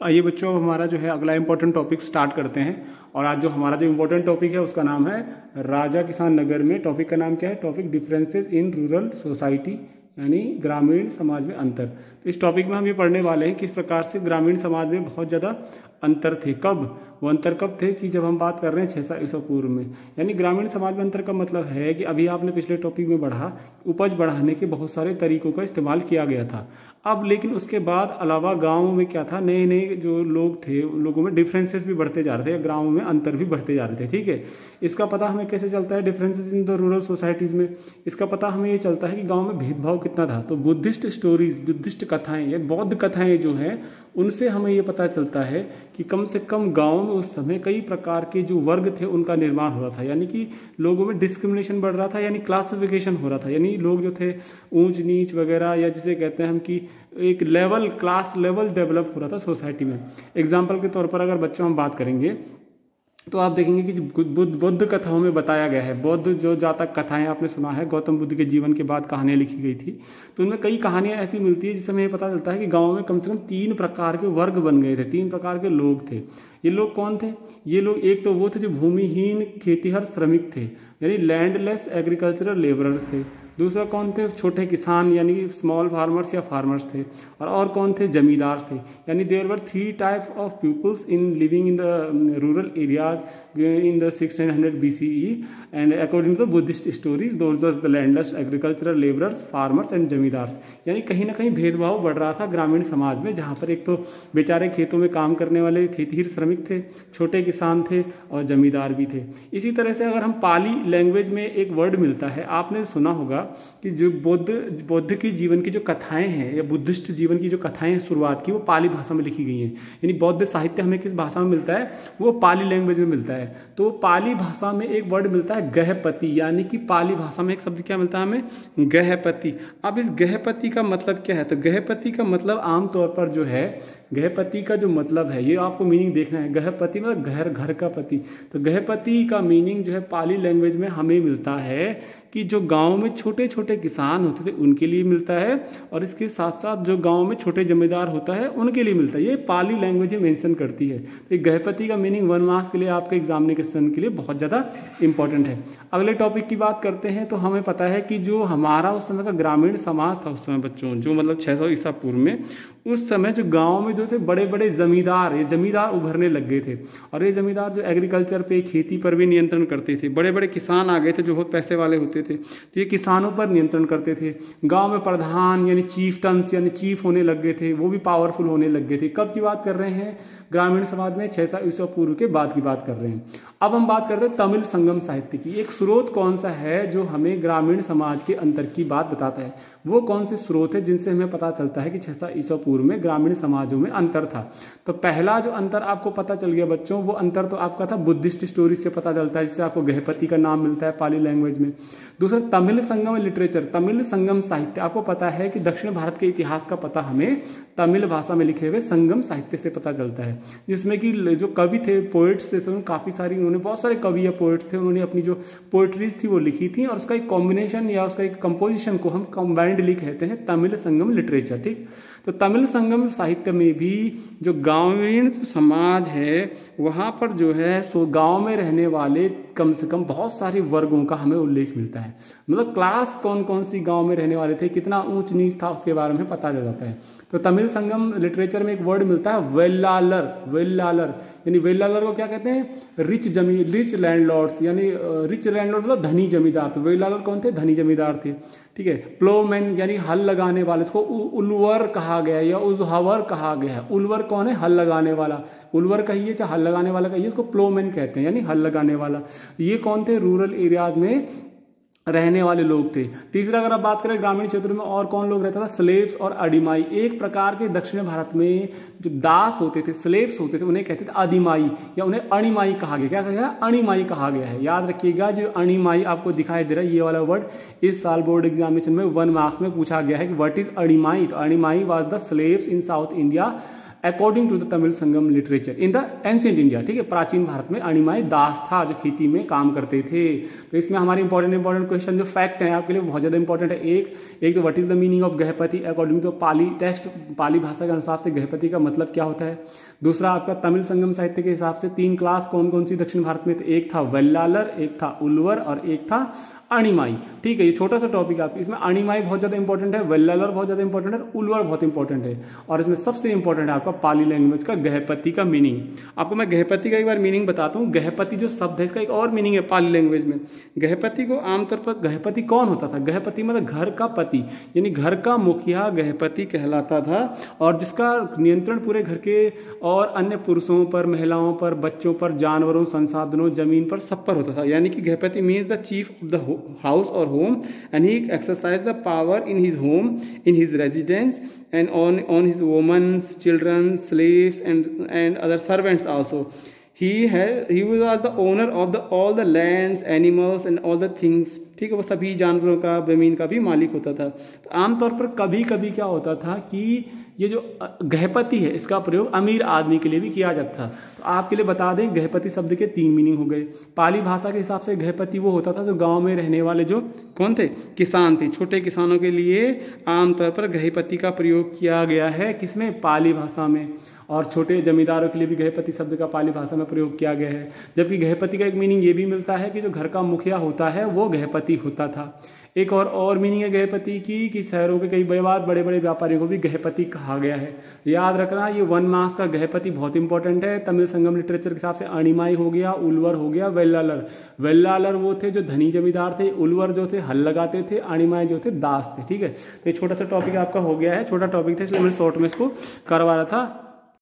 तो आइए बच्चों, अब हमारा जो है अगला इंपॉर्टेंट टॉपिक स्टार्ट करते हैं। और आज जो हमारा जो इंपॉर्टेंट टॉपिक है उसका नाम है राजा किसान नगर में। टॉपिक का नाम क्या है? Topic differences in rural society, यानी ग्रामीण समाज में अंतर। तो इस टॉपिक में हम ये पढ़ने वाले हैं किस प्रकार से ग्रामीण समाज में बहुत ज़्यादा अंतर थे। कब वो अंतर कब थे कि जब हम बात कर रहे हैं 600 ईसा पूर्व में। यानी ग्रामीण समाज में अंतर का मतलब है कि अभी आपने पिछले टॉपिक में पढ़ा, उपज बढ़ाने के बहुत सारे तरीकों का इस्तेमाल किया गया था। अब लेकिन उसके बाद अलावा गाँव में क्या था, नए नए जो लोग थे उन लोगों में डिफरेंसेस भी बढ़ते जा रहे थे, गाँव में अंतर भी बढ़ते जा रहे थे। ठीक है, इसका पता हमें कैसे चलता है differences in the rural societies में? इसका पता हमें ये चलता है कि गाँव में भेदभाव कितना था। तो बुद्धिस्ट स्टोरीज, बुद्धिस्ट कथाएँ या बौद्ध कथाएँ जो हैं उनसे हमें ये पता चलता है कि कम से कम गाँव में उस समय कई प्रकार के जो वर्ग थे उनका निर्माण हो रहा था। यानी कि लोगों में डिस्क्रिमिनेशन बढ़ रहा था, यानी क्लासिफिकेशन हो रहा था। यानी लोग जो थे ऊंच नीच वगैरह, या जिसे कहते हैं हम कि एक लेवल, क्लास लेवल डेवलप हो रहा था सोसाइटी में। एग्जाम्पल के तौर पर अगर बच्चों हम बात करेंगे तो आप देखेंगे कि बुद्ध कथाओं में बताया गया है, बौद्ध जो जातक कथाएं आपने सुना है, गौतम बुद्ध के जीवन के बाद कहानियां लिखी गई थी, तो उनमें कई कहानियां ऐसी मिलती है जिससे हमें पता चलता है कि गाँव में कम से कम 3 प्रकार के वर्ग बन गए थे, 3 प्रकार के लोग थे। ये लोग कौन थे? ये लोग एक तो वो थे जो भूमिहीन खेतीहर श्रमिक थे, यानी लैंडलेस एग्रीकल्चरल लेबरर्स थे। दूसरा कौन थे? छोटे किसान यानी स्मॉल फार्मर्स या फार्मर्स थे। और कौन थे? जमींदार थे। यानी there were 3 types of peoples in living in the rural areas in the 1600 BCE and according to the Buddhist stories those were the landless agricultural labourers, farmers and जमींदार्स। यानी कहीं ना कहीं भेदभाव बढ़ रहा था ग्रामीण समाज में, जहाँ पर एक तो बेचारे खेतों में काम करने वाले खेतीहर श्रमिक थे, छोटे किसान थे और जमींदार भी थे। इसी तरह से अगर हम पाली लैंग्वेज में एक वर्ड मिलता है, आपने सुना होगा कि जो बौद्ध की जीवन की जो कथाएं हैं या बुद्धिस्ट जीवन की जो कथाएं हैं शुरुआत की, वो पाली भाषा में लिखी गई हैं। यानी बौद्ध साहित्य हमें किस भाषा में मिलता है? वो पाली लैंग्वेज में मिलता है। तो पाली भाषा में एक वर्ड मिलता है गहपति, यानी कि पाली भाषा में एक शब्द क्या मिलता है हमें? गहपति। अब इस गहपति का मतलब क्या है? तो गहपति का मतलब आमतौर पर जो है, गहपति का जो मतलब है, ये आपको मीनिंग देखना है। गहपति मतलब घर का पति। तो गहपति का मीनिंग जो है पाली लैंग्वेज में हमें मिलता है कि जो गांव में छोटे छोटे किसान होते थे उनके लिए मिलता है, और इसके साथ साथ जो गांव में छोटे जमींदार होता है उनके लिए मिलता है। ये पाली लैंग्वेज मेंशन करती है। तो ये गहपति का मीनिंग 1 मार्क्स के लिए आपके एग्जामिनेशन के लिए बहुत ज़्यादा इंपॉर्टेंट है। अगले टॉपिक की बात करते हैं। तो हमें पता है कि जो हमारा उस समय का ग्रामीण समाज था, उस समय बच्चों जो मतलब 600 ईसा पूर्व में, उस समय जो गाँव में जो थे बड़े बड़े जमींदार, ये जमींदार उभरने लग गए थे। और ये जमींदार जो एग्रीकल्चर पे, खेती पर भी नियंत्रण करते थे। बड़े बड़े किसान आ गए थे जो बहुत पैसे वाले होते थे, तो ये किसानों पर नियंत्रण करते थे। गांव में प्रधान यानी चीफटन्स यानी चीफ होने लग गए थे, वो भी पावरफुल होने लग गए थे। कब की बात कर रहे हैं? ग्रामीण समाज में 600 ईसा पूर्व के बाद की बात कर रहे हैं। अब हम बात करते हैं तमिल संगम साहित्य की। एक स्रोत कौन सा है जो हमें ग्रामीण समाज के अंतर की बात बताता है? वो कौन से स्रोत है जिनसे हमें पता चलता है कि 600 ईसा पूर्व में ग्रामीण समाजों में अंतर था? तो पहला जो अंतर आपको पता चल गया बच्चों, वो अंतर तो आपका था बुद्धिस्ट स्टोरीज से पता चलता है, जिससे आपको गहपति का नाम मिलता है पाली लैंग्वेज में। दूसरा तमिल संगम लिटरेचर, तमिल संगम साहित्य। आपको पता है कि दक्षिण भारत के इतिहास का पता हमें तमिल भाषा में लिखे हुए संगम साहित्य से पता चलता है, जिसमें कि जो कवि थे, पोइट्स थे, तो काफ़ी सारी उन्होंने बहुत सारे कवि या पोइट्स थे, उन्होंने अपनी जो पोइट्रीज थी वो लिखी थी, और उसका एक कॉम्बिनेशन या उसका एक कंपोजिशन को हम कंबाइंडली कहते हैं तमिल संगम लिटरेचर। ठीक, तो तमिल संगम साहित्य में भी जो ग्रामीण समाज है वहाँ पर जो है सो गाँव में रहने वाले कम से कम बहुत सारे वर्गों का हमें उल्लेख मिलता है। मतलब क्लास कौन कौन सी गांव में रहने वाले थे, कितना ऊंच नीच था, उसके बारे में पता चल जाता है। तो तमिल संगम लिटरेचर में एक वर्ड मिलता है वेल्लालर। वेल्लालर यानी वेल्लालर को क्या कहते हैं? रिच लैंडलॉर्ड्स, यानी रिच लैंडलॉर्ड मतलब धनी जमींदार। तो वेल्लालर कौन थे? धनी जमींदार थे। ठीक है, प्लोमैन यानी हल लगाने वाले, इसको उलवर कहा गया है या उजहावर कहा गया है। उलवर कौन है? हल लगाने वाला। उलवर कहिए चाहे हल लगाने वाला कहिए, उसको प्लोमैन कहते हैं, यानी हल लगाने वाला। ये कौन थे? रूरल एरियाज में रहने वाले लोग थे। तीसरा अगर आप बात करें ग्रामीण क्षेत्रों में और कौन लोग रहता था? स्लेव्स और अडिमाई। एक प्रकार के दक्षिण भारत में जो दास होते थे, स्लेव्स होते थे, उन्हें कहते थे अधिमाई या उन्हें अणिमाई कहा गया। क्या कहा गया? अणिमाई कहा गया है। याद रखिएगा, जो अणिमाई आपको दिखाई दे रहा है, ये वाला वर्ड इस साल बोर्ड एग्जामिनेशन में 1 मार्क्स में पूछा गया है कि व्हाट इज अणिमाई। तो Animai was the slaves in South India according to the Tamil Sangam literature in the ancient India, ठीक है, प्राचीन भारत में अणिमाई दास था जो खेती में काम करते थे। तो इसमें हमारे इंपॉर्टेंट क्वेश्चन जो फैक्ट है आपके लिए बहुत ज़्यादा इंपॉर्टेंट है। एक तो what is the meaning of Gahapati according to Pali text, Pali भाषा के अनुसार से गहपति का मतलब क्या होता है। दूसरा आपका तमिल संगम साहित्य के हिसाब से 3 क्लास कौन कौन सी दक्षिण भारत में, तो एक था वेल्लालर, एक था उल्वर और एक था अणिमाई, ठीक है। ये छोटा सा टॉपिक आपको, इसमें अणिमाई बहुत ज़्यादा इंपॉर्टेंट है, वेल्लालर बहुत ज़्यादा इंपॉर्टेंट है, उल्वर बहुत इंपॉर्टेंट है, और इसमें सबसे इंपॉर्टेंट है आपका पाली लैंग्वेज का गहपति का मीनिंग। आपको मैं गहपति का एक बार मीनिंग बताता हूँ। गहपति जो शब्द है इसका एक और मीनिंग है पाली लैंग्वेज में। गहपति को आमतौर पर, गहपति कौन होता था, गहपति मतलब घर का पति, यानी घर का मुखिया गहपति कहलाता था, और जिसका नियंत्रण पूरे घर के और अन्य पुरुषों पर, महिलाओं पर, बच्चों पर, जानवरों, संसाधनों, जमीन पर, सब पर होता था। यानी कि Gahapati means the chief of the house or home, and he exercised the power in his home, in his residence, and on his women, children, slaves, and other servants also. He was the owner of all the lands, animals, and all the things, ठीक है, वो सभी जानवरों का, जमीन का भी मालिक होता था। तो आमतौर पर कभी कभी क्या होता था कि ये जो गहपति है इसका प्रयोग अमीर आदमी के लिए भी किया जाता था। तो आपके लिए बता दें गहपति शब्द के 3 मीनिंग हो गए। पाली भाषा के हिसाब से गहपति वो होता था जो गांव में रहने वाले जो कौन थे, किसान थे। छोटे किसानों के लिए आमतौर पर गहपति का प्रयोग किया गया है, किसमें, पाली भाषा में। और छोटे जमींदारों के लिए भी गहपति शब्द का पाली भाषा में प्रयोग किया गया है। जबकि गहपति का एक मीनिंग ये भी मिलता है कि जो घर का मुखिया होता है वो गहपति होता था। एक और मीनिंग है गहपति की कि शहरों के कई बड़े बड़े व्यापारियों को भी गहपति कहा गया है। याद रखना ये 1 मास का गहपति बहुत इंपॉर्टेंट है। तमिल संगम लिटरेचर के हिसाब से अणिमाई हो गया, उल्वर हो गया, वेल्लालर वो थे जो धनी जमींदार थे, उल्वर जो थे हल लगाते थे, अणिमाई जो थे दास थे, ठीक है। तो ये छोटा सा टॉपिक आपका हो गया है, छोटा टॉपिक था इसलिए मैंने शॉर्ट में इसको करवा रहा था।